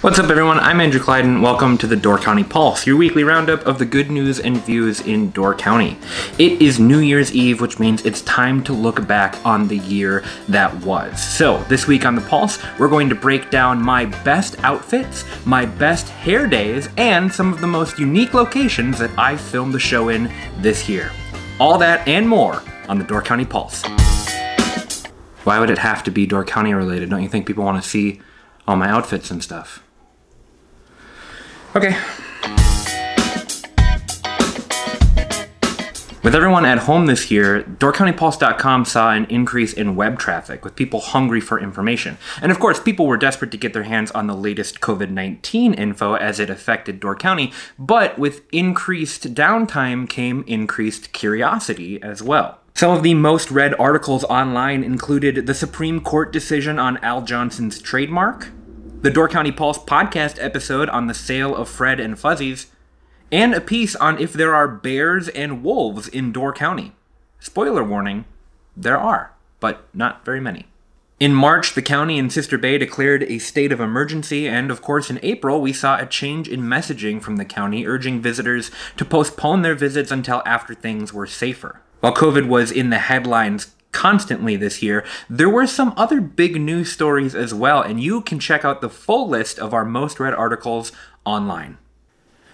What's up, everyone? I'm Andrew Clyden. Welcome to the Door County Pulse, your weekly roundup of the good news and views in Door County. It is New Year's Eve, which means it's time to look back on the year that was. So, this week on the Pulse, we're going to break down my best outfits, my best hair days, and some of the most unique locations that I filmed the show in this year. All that and more on the Door County Pulse. Why would it have to be Door County related? Don't you think people want to see all my outfits and stuff? Okay. With everyone at home this year, DoorCountyPulse.com saw an increase in web traffic, with people hungry for information. And of course, people were desperate to get their hands on the latest COVID-19 info as it affected Door County, but with increased downtime came increased curiosity as well. Some of the most read articles online included the Supreme Court decision on Al Johnson's trademark, the Door County Pulse podcast episode on the sale of Fred and Fuzzies, and a piece on if there are bears and wolves in Door County. Spoiler warning, there are, but not very many. In March, the county and Sister Bay declared a state of emergency, and of course in April, we saw a change in messaging from the county urging visitors to postpone their visits until after things were safer. While COVID was in the headlines constantly this year, there were some other big news stories as well, and you can check out the full list of our most read articles online.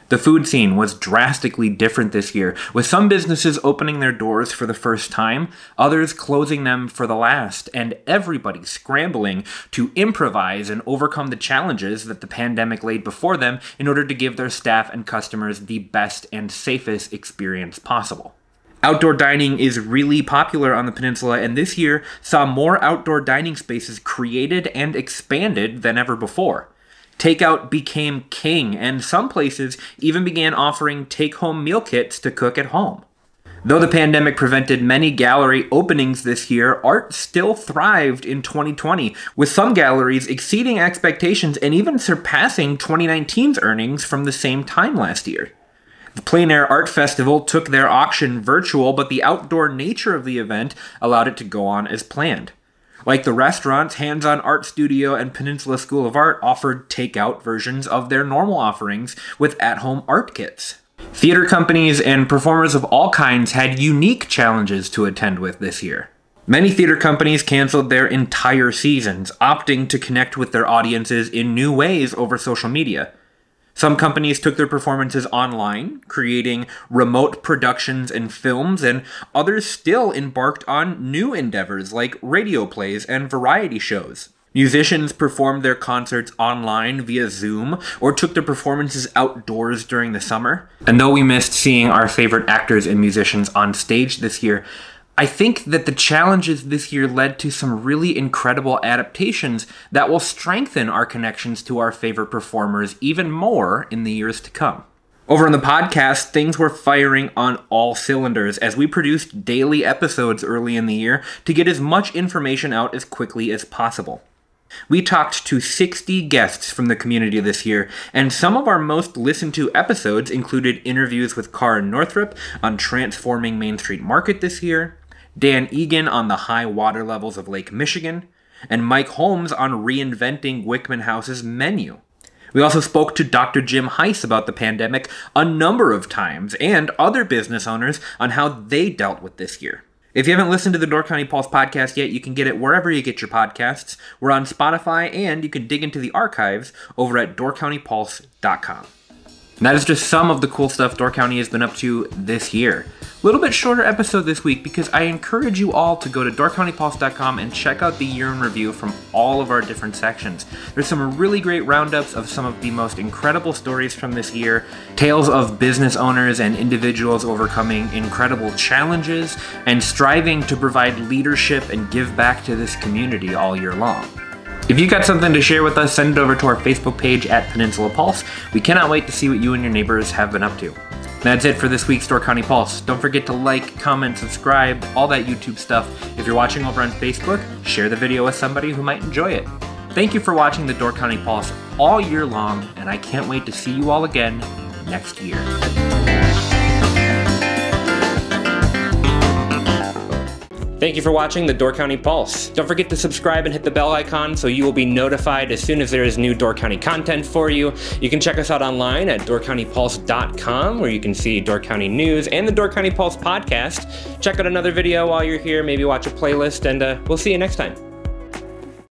The food scene was drastically different this year, with some businesses opening their doors for the first time, others closing them for the last, and everybody scrambling to improvise and overcome the challenges that the pandemic laid before them in order to give their staff and customers the best and safest experience possible. Outdoor dining is really popular on the peninsula, and this year saw more outdoor dining spaces created and expanded than ever before. Takeout became king, and some places even began offering take-home meal kits to cook at home. Though the pandemic prevented many gallery openings this year, art still thrived in 2020, with some galleries exceeding expectations and even surpassing 2019's earnings from the same time last year. The Plein Air Art Festival took their auction virtual, but the outdoor nature of the event allowed it to go on as planned. Like the restaurants, Hands-On Art Studio and Peninsula School of Art offered takeout versions of their normal offerings with at-home art kits. Theater companies and performers of all kinds had unique challenges to attend with this year. Many theater companies canceled their entire seasons, opting to connect with their audiences in new ways over social media. Some companies took their performances online, creating remote productions and films, and others still embarked on new endeavors like radio plays and variety shows. Musicians performed their concerts online via Zoom or took their performances outdoors during the summer. And though we missed seeing our favorite actors and musicians on stage this year, I think that the challenges this year led to some really incredible adaptations that will strengthen our connections to our favorite performers even more in the years to come. Over on the podcast, things were firing on all cylinders as we produced daily episodes early in the year to get as much information out as quickly as possible. We talked to 60 guests from the community this year, and some of our most listened to episodes included interviews with Karen Northrup on transforming Main Street Market this year, Dan Egan on the high water levels of Lake Michigan, and Mike Holmes on reinventing Wickman House's menu. We also spoke to Dr. Jim Heiss about the pandemic a number of times, and other business owners on how they dealt with this year. If you haven't listened to the Door County Pulse podcast yet, you can get it wherever you get your podcasts. We're on Spotify, and you can dig into the archives over at DoorCountyPulse.com. And that is just some of the cool stuff Door County has been up to this year. A little bit shorter episode this week because I encourage you all to go to DoorCountyPulse.com and check out the year in review from all of our different sections. There's some really great roundups of some of the most incredible stories from this year, tales of business owners and individuals overcoming incredible challenges, and striving to provide leadership and give back to this community all year long. If you got something to share with us, send it over to our Facebook page at Peninsula Pulse. We cannot wait to see what you and your neighbors have been up to. That's it for this week's Door County Pulse. Don't forget to like, comment, subscribe, all that YouTube stuff. If you're watching over on Facebook, share the video with somebody who might enjoy it. Thank you for watching the Door County Pulse all year long, and I can't wait to see you all again next year. Thank you for watching the Door County Pulse. Don't forget to subscribe and hit the bell icon so you will be notified as soon as there is new Door County content for you. You can check us out online at doorcountypulse.com, where you can see Door County news and the Door County Pulse podcast. Check out another video while you're here, maybe watch a playlist, and we'll see you next time.